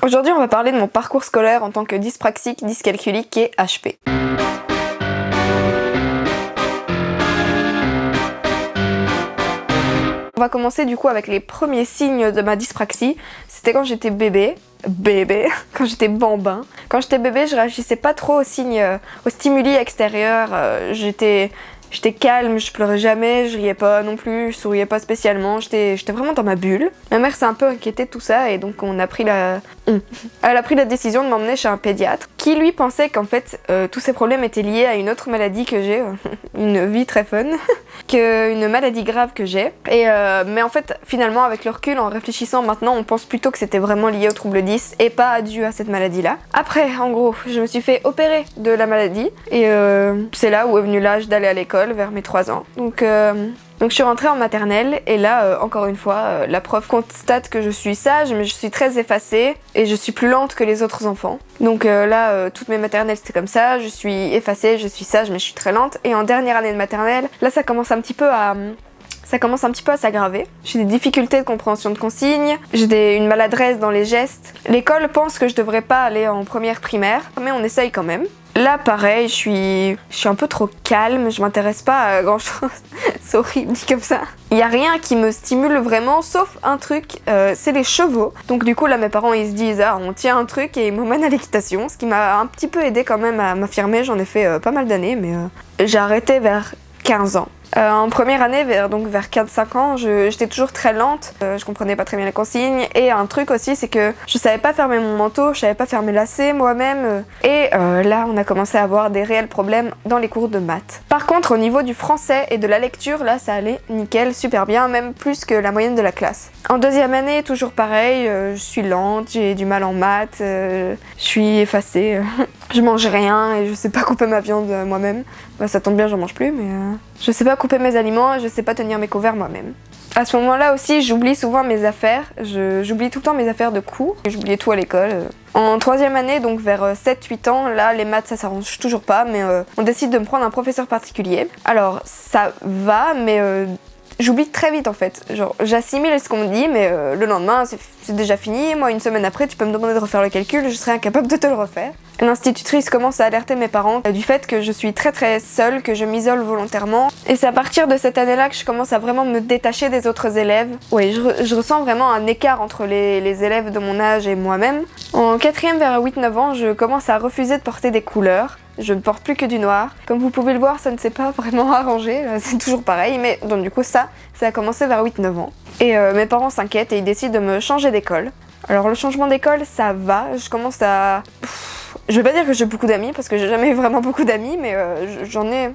Aujourd'hui, on va parler de mon parcours scolaire en tant que dyspraxique, dyscalculique et HP. On va commencer du coup avec les premiers signes de ma dyspraxie. C'était quand j'étais bébé, quand j'étais bambin. Quand j'étais bébé, je réagissais pas trop aux signes, aux stimuli extérieurs. J'étais calme, je pleurais jamais, je riais pas non plus, je souriais pas spécialement, j'étais vraiment dans ma bulle. Ma mère s'est un peu inquiétée de tout ça et donc elle a pris la décision de m'emmener chez un pédiatre qui lui pensait qu'en fait tous ces problèmes étaient liés à une autre maladie que j'ai, une vie très fun, qu'une maladie grave que j'ai. Mais en fait finalement avec le recul, en réfléchissant maintenant, on pense plutôt que c'était vraiment lié au trouble 10 et pas dû à cette maladie-là. Après en gros, je me suis fait opérer de la maladie et c'est là où est venu l'âge d'aller à l'école vers mes 3 ans. Donc je suis rentrée en maternelle et là, encore une fois, la prof constate que je suis sage, mais je suis très effacée et je suis plus lente que les autres enfants. Donc là, toutes mes maternelles c'était comme ça, je suis effacée, je suis sage, mais je suis très lente. Et en dernière année de maternelle, là ça commence un petit peu à s'aggraver. J'ai des difficultés de compréhension de consignes, j'ai une maladresse dans les gestes. L'école pense que je devrais pas aller en première primaire, mais on essaye quand même. Là, pareil, je suis un peu trop calme, je m'intéresse pas à grand chose. C'est horrible dit comme ça. Il y a rien qui me stimule vraiment, sauf un truc, c'est les chevaux. Donc du coup, là, mes parents, ils se disent, ah, on tient un truc et ils m'emmènent à l'équitation, ce qui m'a un petit peu aidé quand même à m'affirmer. J'en ai fait pas mal d'années, mais j'ai arrêté vers 15 ans. En première année, vers 4-5 ans, j'étais toujours très lente, je comprenais pas très bien les consignes, et un truc aussi c'est que je savais pas fermer mon manteau, je savais pas faire mes lacets moi-même, et là on a commencé à avoir des réels problèmes dans les cours de maths. Par contre au niveau du français et de la lecture, là ça allait nickel, super bien, même plus que la moyenne de la classe. En deuxième année, toujours pareil, je suis lente, j'ai du mal en maths, je suis effacée, je mange rien et je sais pas couper ma viande moi-même. Bah, ça tombe bien, j'en mange plus, mais je sais pas couper mes aliments et je sais pas tenir mes couverts moi-même. À ce moment-là aussi, j'oublie souvent mes affaires, j'oublie tout le temps mes affaires de cours, j'oubliais tout à l'école. En troisième année, donc vers 7-8 ans, là les maths ça s'arrange toujours pas, mais on décide de me prendre un professeur particulier. Alors ça va, mais j'oublie très vite en fait, genre j'assimile ce qu'on me dit mais le lendemain c'est déjà fini, moi une semaine après tu peux me demander de refaire le calcul, je serai incapable de te le refaire. L'institutrice commence à alerter mes parents du fait que je suis très très seule, que je m'isole volontairement et c'est à partir de cette année-là que je commence à vraiment me détacher des autres élèves. Oui, je ressens vraiment un écart entre les élèves de mon âge et moi-même. En quatrième vers 8-9 ans, je commence à refuser de porter des couleurs. Je ne porte plus que du noir. Comme vous pouvez le voir, ça ne s'est pas vraiment arrangé, c'est toujours pareil, mais donc du coup ça a commencé vers 8-9 ans. Et mes parents s'inquiètent et ils décident de me changer d'école. Alors le changement d'école, ça va, je commence à... Je vais pas dire que j'ai beaucoup d'amis, parce que j'ai jamais eu vraiment beaucoup d'amis, mais j'en ai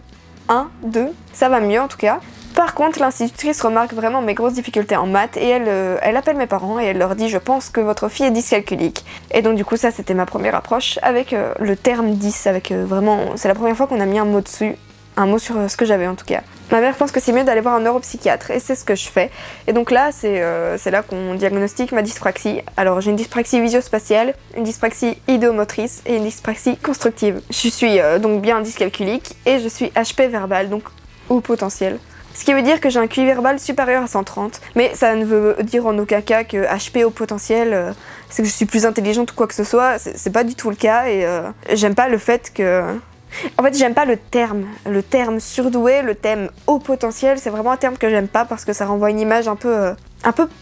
1, 2, ça va mieux en tout cas. Par contre, l'institutrice remarque vraiment mes grosses difficultés en maths et elle appelle mes parents et elle leur dit « Je pense que votre fille est dyscalculique ». Et donc du coup, ça c'était ma première approche avec le terme 10, avec vraiment... C'est la première fois qu'on a mis un mot dessus, un mot sur ce que j'avais en tout cas. Ma mère pense que c'est mieux d'aller voir un neuropsychiatre et c'est ce que je fais. Et donc là, c'est là qu'on diagnostique ma dyspraxie. Alors j'ai une dyspraxie visio-spatiale, une dyspraxie idéomotrice et une dyspraxie constructive. Je suis donc bien dyscalculique et je suis HP verbal, donc au potentiel. Ce qui veut dire que j'ai un QI verbal supérieur à 130, mais ça ne veut dire en aucun cas que HP au potentiel, c'est que je suis plus intelligente ou quoi que ce soit, c'est pas du tout le cas et j'aime pas le fait que... En fait, j'aime pas le terme surdoué, le terme haut potentiel, c'est vraiment un terme que j'aime pas parce que ça renvoie une image un peu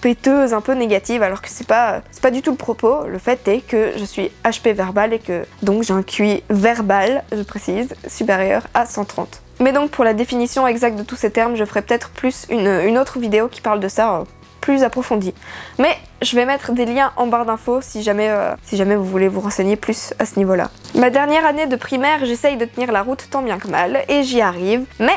péteuse, un peu négative, alors que c'est pas du tout le propos. Le fait est que je suis HP verbal et que donc j'ai un QI verbal, je précise, supérieur à 130. Mais donc pour la définition exacte de tous ces termes, je ferai peut-être plus une autre vidéo qui parle de ça, plus approfondie. Mais je vais mettre des liens en barre d'infos si jamais vous voulez vous renseigner plus à ce niveau-là. Ma dernière année de primaire, j'essaye de tenir la route tant bien que mal, et j'y arrive. Mais,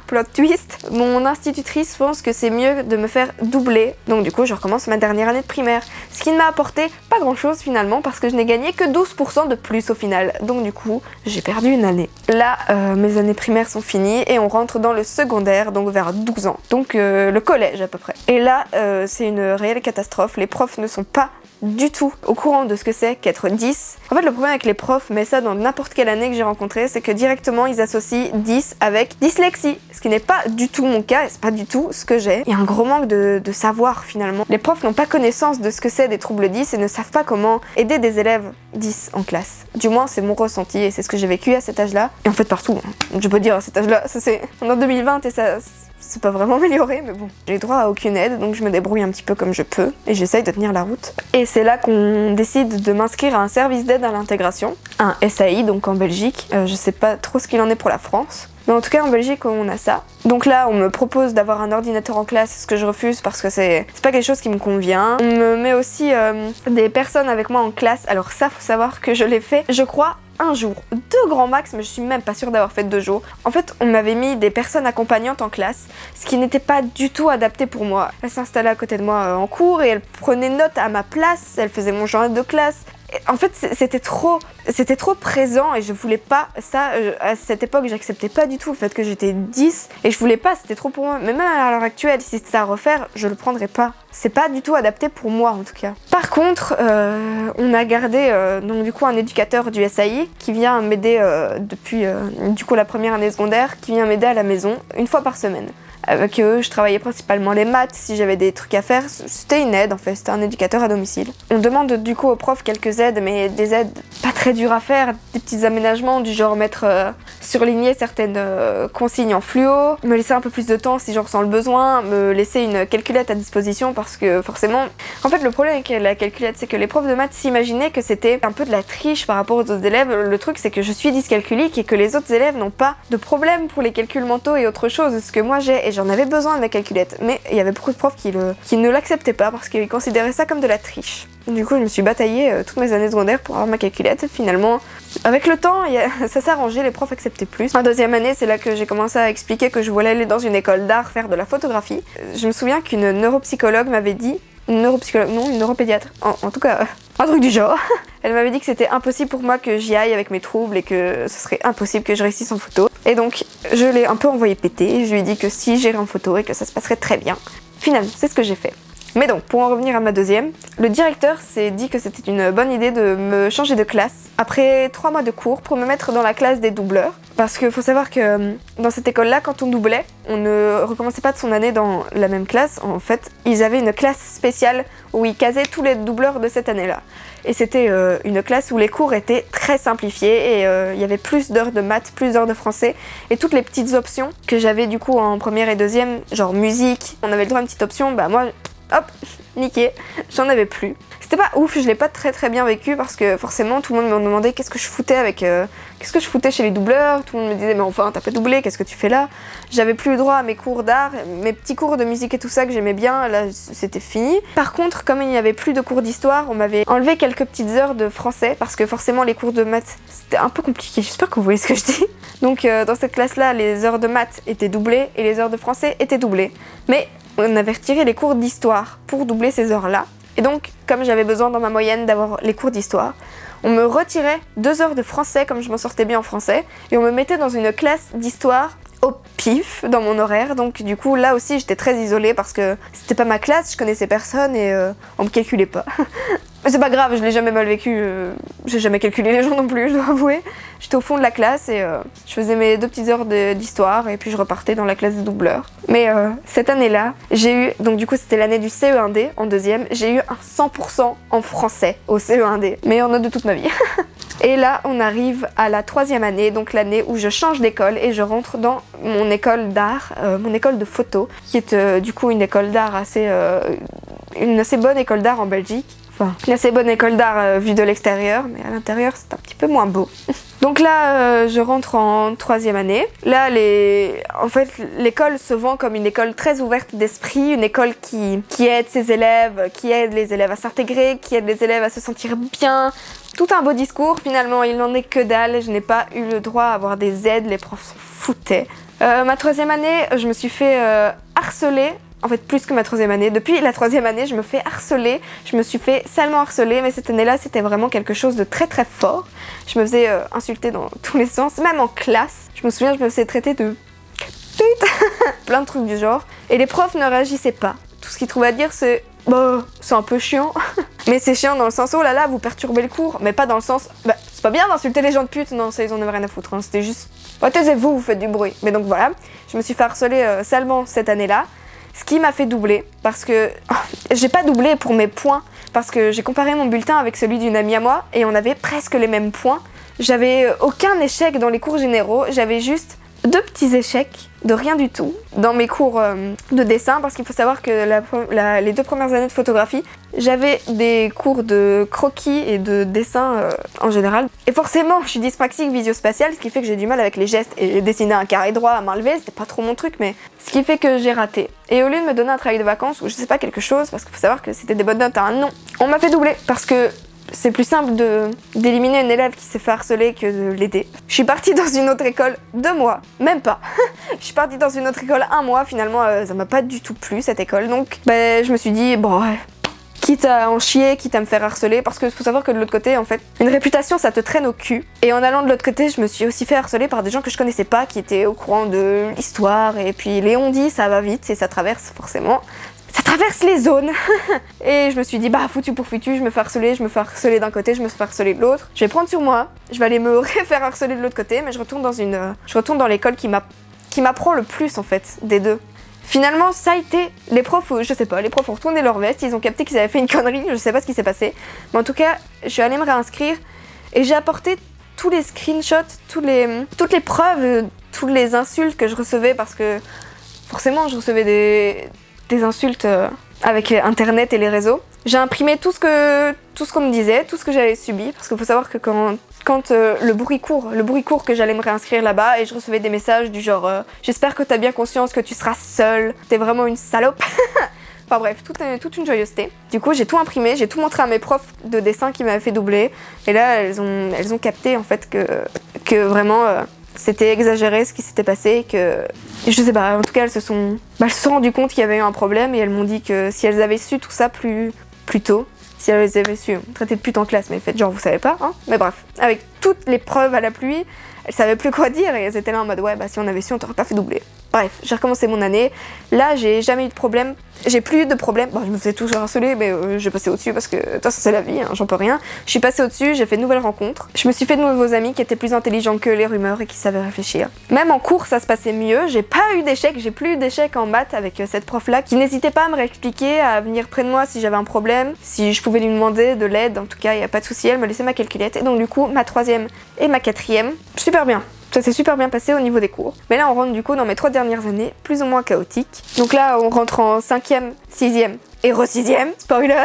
plot twist, mon institutrice pense que c'est mieux de me faire doubler. Donc du coup, je recommence ma dernière année de primaire. Ce qui ne m'a apporté pas grand-chose finalement, parce que je n'ai gagné que 12% de plus au final. Donc du coup, j'ai perdu une année. Là, mes années primaires sont finies, et on rentre dans le secondaire, donc vers 12 ans. Donc le collège à peu près. Et là, c'est une réelle catastrophe. Les profs ne sont pas du tout au courant de ce que c'est qu'être 10. En fait, le problème avec les profs, mais ça dans n'importe quelle année que j'ai rencontré, c'est que directement ils associent 10 avec dyslexie, ce qui n'est pas du tout mon cas et c'est pas du tout ce que j'ai. Il y a un gros manque de savoir finalement. Les profs n'ont pas connaissance de ce que c'est des troubles 10 et ne savent pas comment aider des élèves 10 en classe. Du moins, c'est mon ressenti et c'est ce que j'ai vécu à cet âge-là. Et en fait, partout, hein. Je peux dire à cet âge-là, ça c'est en 2020 et ça c'est pas vraiment amélioré, mais bon. J'ai droit à aucune aide, donc je me débrouille un petit peu comme je peux et j'essaye de tenir la route. Et c'est là qu'on décide de m'inscrire à un service d'aide à l'intégration, un SAI, donc en Belgique. Je sais pas trop ce qu'il en est pour la France. Mais en tout cas, en Belgique, on a ça. Donc là, on me propose d'avoir un ordinateur en classe, ce que je refuse parce que c'est pas quelque chose qui me convient. On me met aussi des personnes avec moi en classe. Alors ça, faut savoir que je l'ai fait, je crois, un jour, 2 grands max, mais je suis même pas sûre d'avoir fait 2 jours. En fait, on m'avait mis des personnes accompagnantes en classe, ce qui n'était pas du tout adapté pour moi. Elle s'installait à côté de moi en cours et elle prenait note à ma place, elle faisait mon journal de classe. En fait, c'était trop présent et je voulais pas ça. À cette époque, j'acceptais pas du tout le fait que j'étais 10 et je voulais pas, c'était trop pour moi. Mais même à l'heure actuelle, si c'était à refaire, je le prendrais pas. C'est pas du tout adapté pour moi en tout cas. Par contre, on a gardé donc du coup un éducateur du SAI qui vient m'aider depuis du coup la première année secondaire, qui vient m'aider à la maison une fois par semaine. Avec eux, je travaillais principalement les maths, si j'avais des trucs à faire, c'était une aide en fait, c'était un éducateur à domicile. On demande du coup aux profs quelques aides, mais des aides pas très dures à faire, des petits aménagements du genre mettre surligner certaines consignes en fluo, me laisser un peu plus de temps si j'en ressens le besoin, me laisser une calculette à disposition parce que forcément... En fait le problème avec la calculette c'est que les profs de maths s'imaginaient que c'était un peu de la triche par rapport aux autres élèves. Le truc c'est que je suis dyscalculique et que les autres élèves n'ont pas de problème pour les calculs mentaux et autre chose, ce que moi j'ai, et j'en avais besoin de ma calculette. Mais il y avait beaucoup de profs qui ne l'acceptaient pas parce qu'ils considéraient ça comme de la triche. Du coup, je me suis bataillée toutes mes années secondaires pour avoir ma calculette. Finalement, avec le temps, ça s'est arrangé, les profs acceptaient plus. En 2e année, c'est là que j'ai commencé à expliquer que je voulais aller dans une école d'art faire de la photographie. Je me souviens qu'une neuropsychologue m'avait dit... Une neuropsychologue, non, une neuropédiatre. En tout cas, un truc du genre. Elle m'avait dit que c'était impossible pour moi que j'y aille avec mes troubles et que ce serait impossible que je réussisse en photo. Et donc, je l'ai un peu envoyé péter. Je lui ai dit que si j'irais en photo et que ça se passerait très bien. Finalement, c'est ce que j'ai fait. Mais donc, pour en revenir à ma 2e, le directeur s'est dit que c'était une bonne idée de me changer de classe après 3 mois de cours pour me mettre dans la classe des doubleurs. Parce qu'il faut savoir que dans cette école-là, quand on doublait, on ne recommençait pas de son année dans la même classe. En fait, ils avaient une classe spéciale où ils casaient tous les doubleurs de cette année-là. Et c'était une classe où les cours étaient très simplifiés et il y avait plus d'heures de maths, plus d'heures de français. Et toutes les petites options que j'avais du coup en 1re et 2e, genre musique, on avait le droit à une petite option, bah moi... Hop, niqué, j'en avais plus. C'était pas ouf, je l'ai pas très bien vécu parce que forcément tout le monde me demandait qu'est-ce que je foutais chez les doubleurs. Tout le monde me disait mais enfin t'as pas doublé, qu'est-ce que tu fais là? J'avais plus le droit à mes cours d'art, mes petits cours de musique et tout ça que j'aimais bien, là c'était fini. Par contre, comme il n'y avait plus de cours d'histoire, on m'avait enlevé quelques petites heures de français parce que forcément les cours de maths c'était un peu compliqué, j'espère que vous voyez ce que je dis. Donc dans cette classe-là, les heures de maths étaient doublées et les heures de français étaient doublées. Mais on avait retiré les cours d'histoire pour doubler ces heures-là. Et donc, comme j'avais besoin dans ma moyenne d'avoir les cours d'histoire, on me retirait 2 heures de français comme je m'en sortais bien en français et on me mettait dans une classe d'histoire au pif dans mon horaire. Donc du coup, là aussi, j'étais très isolée parce que c'était pas ma classe, je connaissais personne et on me calculait pas. Mais c'est pas grave, je l'ai jamais mal vécu, j'ai jamais calculé les gens non plus, je dois avouer. J'étais au fond de la classe et je faisais mes 2 petites heures d'histoire et puis je repartais dans la classe des doubleurs. Mais cette année-là, j'ai eu, donc du coup c'était l'année du CE1D en 2e, j'ai eu un 100% en français au CE1D, meilleure note de toute ma vie. Et là, on arrive à la 3e année, donc l'année où je change d'école et je rentre dans mon école d'art, mon école de photo, qui est du coup une école d'art une assez bonne école d'art en Belgique. Enfin, une assez bonne école d'art vue de l'extérieur, mais à l'intérieur c'est un petit peu moins beau. Donc là, je rentre en 3e année. Là, en fait, l'école se vend comme une école très ouverte d'esprit, une école qui aide ses élèves, qui aide les élèves à s'intégrer, qui aide les élèves à se sentir bien. Tout un beau discours, finalement, il n'en est que dalle. Je n'ai pas eu le droit à avoir des aides, les profs s'en foutaient. Ma 3e année, je me suis fait harceler. En fait, plus que ma 3e année. Depuis la 3e année, je me fais harceler. Je me suis fait salement harceler, mais cette année-là, c'était vraiment quelque chose de très fort. Je me faisais insulter dans tous les sens, même en classe. Je me souviens, je me faisais traiter de pute, plein de trucs du genre. Et les profs ne réagissaient pas. Tout ce qu'ils trouvaient à dire, c'est bah, c'est un peu chiant. Mais c'est chiant dans le sens, oh là là, vous perturbez le cours, mais pas dans le sens, bah, c'est pas bien d'insulter les gens de pute, non, ça ils en avaient rien à foutre, hein. C'était juste, oh, taisez-vous, vous faites du bruit. Mais donc voilà, je me suis fait harceler salement cette année-là, ce qui m'a fait doubler, parce que j'ai pas doublé pour mes points, parce que j'ai comparé mon bulletin avec celui d'une amie à moi, et on avait presque les mêmes points. J'avais aucun échec dans les cours généraux, j'avais juste 2 petits échecs de rien du tout dans mes cours de dessin, parce qu'il faut savoir que les 2 premières années de photographie, j'avais des cours de croquis et de dessin en général. Et forcément, je suis dyspraxique visuospatiale, ce qui fait que j'ai du mal avec les gestes, et dessiner un carré droit à main levée, c'était pas trop mon truc, mais ce qui fait que j'ai raté. Et au lieu de me donner un travail de vacances ou je sais pas quelque chose, parce qu'il faut savoir que c'était des bonnes notes à un non, on m'a fait doubler, parce que c'est plus simple d'éliminer une élève qui s'est fait harceler que de l'aider. Je suis partie dans une autre école 2 mois, même pas. Je suis partie dans une autre école 1 mois, finalement ça m'a pas du tout plu cette école, donc je me suis dit bon ouais, quitte à en chier, quitte à me faire harceler, parce que faut savoir que de l'autre côté en fait, une réputation ça te traîne au cul. Et en allant de l'autre côté, je me suis aussi fait harceler par des gens que je connaissais pas, qui étaient au courant de l'histoire, et puis les on-dit ça va vite et ça traverse forcément. Ça traverse les zones. Et je me suis dit, bah foutu pour foutu, je me fais harceler d'un côté, je me fais harceler de l'autre. Je vais prendre sur moi, je vais aller me refaire harceler de l'autre côté, mais je retourne dans l'école qui m'apprend le plus en fait, des deux. Finalement, ça a été les profs, je sais pas, les profs ont retourné leur veste, ils ont capté qu'ils avaient fait une connerie, je sais pas ce qui s'est passé. Mais en tout cas, je suis allée me réinscrire et j'ai apporté tous les screenshots, toutes les preuves, toutes les insultes que je recevais, parce que forcément je recevais des insultes avec internet et les réseaux. J'ai imprimé tout ce qu'on me disait, tout ce que j'avais subi, parce qu'il faut savoir que quand le bruit court que j'allais me réinscrire là-bas, et je recevais des messages du genre j'espère que t'as bien conscience que tu seras seule, t'es vraiment une salope. Enfin bref, toute une joyeuseté. Du coup, j'ai tout imprimé, j'ai tout montré à mes profs de dessin qui m'avaient fait doubler, et là elles ont capté en fait que vraiment c'était exagéré ce qui s'était passé, et que je sais pas, en tout cas elles se sont rendues compte qu'il y avait eu un problème, et elles m'ont dit que si elles avaient su tout ça plus tôt, si elles avaient su traiter de pute en classe, mais faites genre vous savez pas, hein. Mais bref, avec toutes les preuves à la pluie, elles savaient plus quoi dire, et elles étaient là en mode ouais bah si on avait su on t'aurait pas fait doubler. Bref, j'ai recommencé mon année, là j'ai jamais eu de problème, j'ai plus eu de problème, bon je me faisais toujours harceler, mais j'ai passé au-dessus parce que de toute façon c'est la vie, hein, j'en peux rien. Je suis passée au-dessus, j'ai fait de nouvelles rencontres, je me suis fait de nouveaux amis qui étaient plus intelligents que les rumeurs et qui savaient réfléchir. Même en cours ça se passait mieux, j'ai pas eu d'échec, j'ai plus eu d'échec en maths avec cette prof là qui n'hésitait pas à me réexpliquer, à venir près de moi si j'avais un problème, si je pouvais lui demander de l'aide, en tout cas y a pas de souci, elle me laissait ma calculette, et donc du coup ma 3e et ma 4e, super bien. Ça s'est super bien passé au niveau des cours. Mais là, on rentre du coup dans mes 3 dernières années, plus ou moins chaotiques. Donc là, on rentre en 5e, 6e et re-6e, spoiler.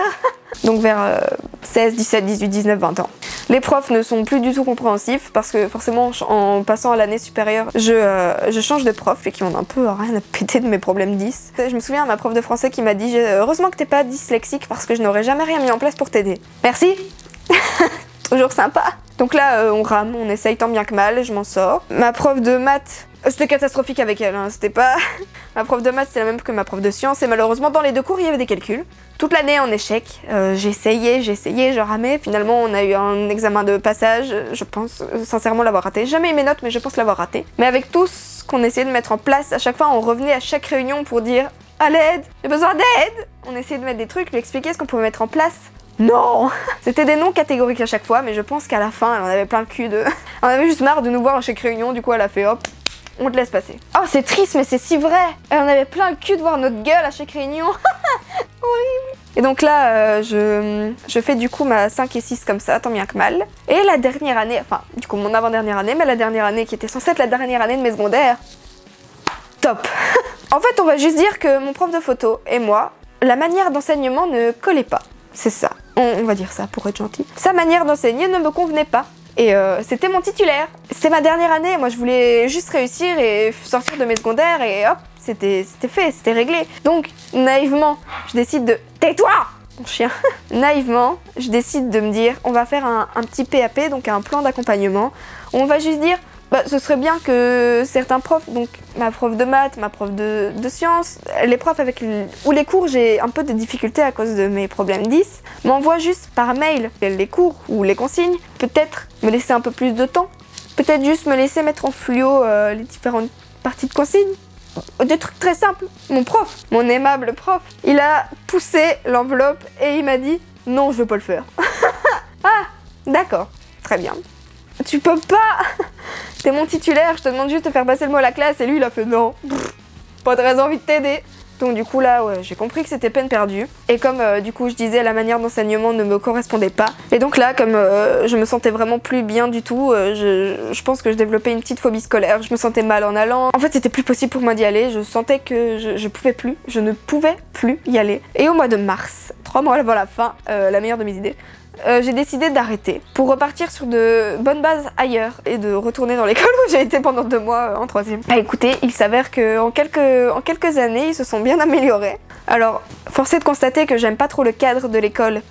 Donc vers 16, 17, 18, 19, 20 ans. Les profs ne sont plus du tout compréhensifs, parce que forcément, en passant à l'année supérieure, je change de prof et qui ont un peu rien à péter de mes problèmes 10. Je me souviens à ma prof de français qui m'a dit « Heureusement que t'es pas dyslexique, parce que je n'aurais jamais rien mis en place pour t'aider. » Merci. Toujours sympa. Donc là, on rame, on essaye tant bien que mal, je m'en sors. Ma prof de maths, c'était catastrophique avec elle, hein, c'était pas... Ma prof de maths, c'est la même que ma prof de sciences, et malheureusement, dans les 2 cours, il y avait des calculs. Toute l'année en échec, j'ai essayé, je ramais. Finalement, on a eu un examen de passage, je pense sincèrement l'avoir raté. J'ai jamais eu mes notes, mais je pense l'avoir raté. Mais avec tout ce qu'on essayait de mettre en place, à chaque fois, on revenait à chaque réunion pour dire « À l'aide, j'ai besoin d'aide !» On essayait de mettre des trucs, lui expliquer ce qu'on pouvait mettre en place. Non. C'était des noms catégoriques à chaque fois, mais je pense qu'à la fin, elle en avait plein le cul de... On avait juste marre de nous voir à chaque réunion, du coup elle a fait hop, on te laisse passer. Oh c'est triste, mais c'est si vrai. Elle en avait plein le cul de voir notre gueule à chaque réunion. Horrible. Et donc là, je fais du coup ma 5 et 6 comme ça, tant bien que mal. Et la dernière année, enfin du coup mon avant-dernière année, mais la dernière année qui était censée être la dernière année de mes secondaires, top. En fait, on va juste dire que mon prof de photo et moi, la manière d'enseignement ne collait pas. C'est ça, on va dire ça pour être gentil. Sa manière d'enseigner ne me convenait pas. Et c'était mon titulaire. C'était ma dernière année, moi je voulais juste réussir et sortir de mes secondaires, et hop, c'était fait, c'était réglé. Donc, naïvement, je décide de... Tais-toi, mon chien. Naïvement, je décide de me dire, on va faire un petit PAP, donc un plan d'accompagnement. On va juste dire... ce serait bien que certains profs, donc ma prof de maths, ma prof de sciences, les profs ou les cours, j'ai un peu de difficultés à cause de mes problèmes 10, m'envoient juste par mail les cours ou les consignes, peut-être me laisser un peu plus de temps, peut-être juste me laisser mettre en fluo les différentes parties de consignes. Des trucs très simples. Mon prof, mon aimable prof, il a poussé l'enveloppe et il m'a dit « Non, je veux pas le faire. Ah, d'accord, très bien. Tu peux pas. T'es mon titulaire, je te demande juste de faire passer le mot à la classe et lui il a fait non. Pas très envie de t'aider. Donc du coup là, ouais, j'ai compris que c'était peine perdue. Et comme du coup je disais, la manière d'enseignement ne me correspondait pas. Et donc là, comme je me sentais vraiment plus bien du tout, je pense que je développais une petite phobie scolaire. Je me sentais mal en allant. En fait, c'était plus possible pour moi d'y aller. Je sentais que je pouvais plus. Je ne pouvais plus y aller. Et au mois de mars, 3 mois avant la fin, la meilleure de mes idées, j'ai décidé d'arrêter pour repartir sur de bonnes bases ailleurs et de retourner dans l'école où j'ai été pendant 2 mois en 3e. Bah écoutez, il s'avère qu'en quelques années, ils se sont bien améliorés. Alors, force est de constater que j'aime pas trop le cadre de l'école,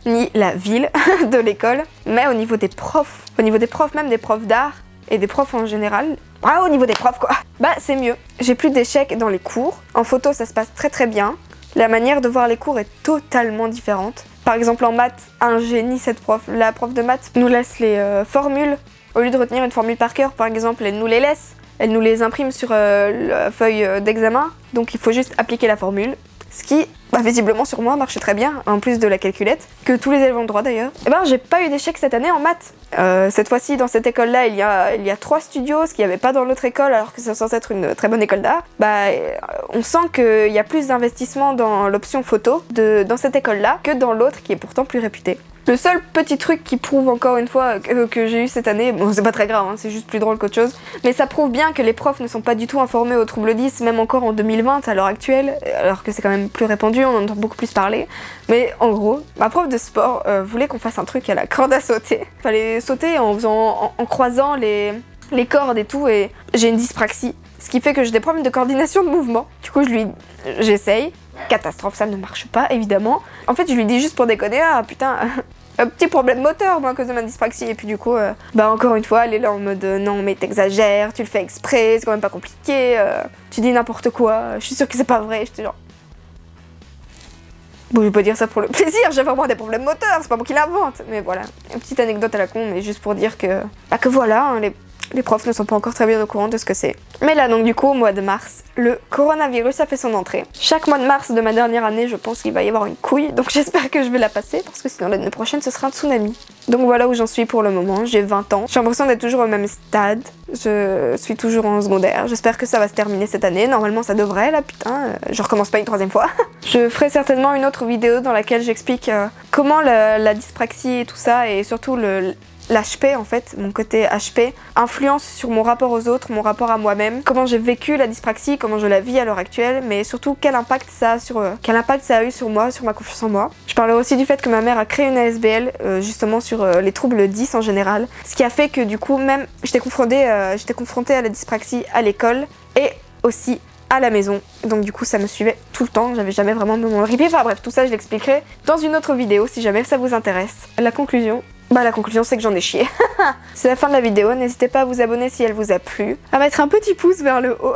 ni la ville de l'école, mais au niveau des profs, même des profs d'art et des profs en général, au niveau des profs quoi, bah c'est mieux. J'ai plus d'échecs dans les cours, en photo ça se passe très très bien, la manière de voir les cours est totalement différente. Par exemple en maths, un génie cette prof. La prof de maths nous laisse les formules. Au lieu de retenir une formule par cœur par exemple, elle nous les laisse. Elle nous les imprime sur la feuille d'examen. Donc il faut juste appliquer la formule. Ce qui, visiblement sur moi, marchait très bien, en plus de la calculette, que tous les élèves ont le droit d'ailleurs. Et ben j'ai pas eu d'échec cette année en maths. Cette fois-ci, dans cette école-là, il y a 3 studios, ce qu'il n'y avait pas dans l'autre école, alors que c'est censé être une très bonne école d'art. On sent qu'il y a plus d'investissement dans l'option photo dans cette école-là que dans l'autre qui est pourtant plus réputée. Le seul petit truc qui prouve encore une fois que j'ai eu cette année, bon c'est pas très grave, hein, c'est juste plus drôle qu'autre chose, mais ça prouve bien que les profs ne sont pas du tout informés aux troubles 10, même encore en 2020 à l'heure actuelle, alors que c'est quand même plus répandu, on en entend beaucoup plus parler. Mais en gros, ma prof de sport voulait qu'on fasse un truc à la corde à sauter. Fallait sauter en croisant les cordes et tout, et j'ai une dyspraxie, ce qui fait que j'ai des problèmes de coordination de mouvement. Du coup j'essaye. Catastrophe, ça ne marche pas évidemment. En fait je lui dis juste pour déconner, ah putain, un petit problème moteur moi à cause de ma dyspraxie, et puis du coup encore une fois elle est là en mode non mais t'exagères, tu le fais exprès, c'est quand même pas compliqué, tu dis n'importe quoi, je suis sûre que c'est pas vrai. J'étais genre bon, je vais pas dire ça pour le plaisir, j'ai vraiment des problèmes moteurs, c'est pas moi qui l'invente, mais voilà, une petite anecdote à la con, mais juste pour dire que voilà, hein, les profs ne sont pas encore très bien au courant de ce que c'est. Mais là donc du coup au mois de mars, le coronavirus a fait son entrée. Chaque mois de mars de ma dernière année, je pense qu'il va y avoir une couille, donc j'espère que je vais la passer, parce que sinon l'année prochaine ce sera un tsunami. Donc voilà où j'en suis pour le moment, j'ai 20 ans, j'ai l'impression d'être toujours au même stade, je suis toujours en secondaire, j'espère que ça va se terminer cette année, normalement ça devrait là, putain, je recommence pas une 3e fois. Je ferai certainement une autre vidéo dans laquelle j'explique comment la dyspraxie et tout ça, et surtout l'HP en fait, mon côté HP, influence sur mon rapport aux autres, mon rapport à moi-même, comment j'ai vécu la dyspraxie, comment je la vis à l'heure actuelle, mais surtout quel impact ça a eu sur moi, sur ma confiance en moi. Je parlerai aussi du fait que ma mère a créé une ASBL justement sur les troubles 10 en général, ce qui a fait que du coup même j'étais confrontée à la dyspraxie à l'école et aussi à la maison, donc du coup ça me suivait tout le temps, j'avais jamais vraiment de moment ripé, enfin bref, tout ça je l'expliquerai dans une autre vidéo si jamais ça vous intéresse. La conclusion c'est que j'en ai chié. C'est la fin de la vidéo, n'hésitez pas à vous abonner si elle vous a plu, à mettre un petit pouce vers le haut.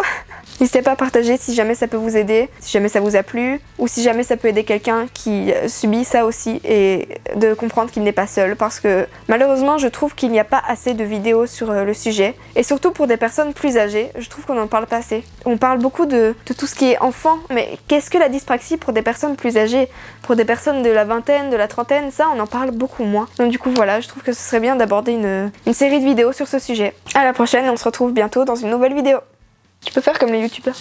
N'hésitez pas à partager si jamais ça peut vous aider, si jamais ça vous a plu, ou si jamais ça peut aider quelqu'un qui subit ça aussi, et de comprendre qu'il n'est pas seul, parce que malheureusement je trouve qu'il n'y a pas assez de vidéos sur le sujet, et surtout pour des personnes plus âgées, je trouve qu'on n'en parle pas assez. On parle beaucoup de tout ce qui est enfant, mais qu'est-ce que la dyspraxie pour des personnes plus âgées, pour des personnes de la vingtaine, de la trentaine, ça on en parle beaucoup moins. Donc du coup voilà, je trouve que ce serait bien d'aborder une série de vidéos sur ce sujet. À la prochaine, on se retrouve bientôt dans une nouvelle vidéo. Tu peux faire comme les youtubeurs.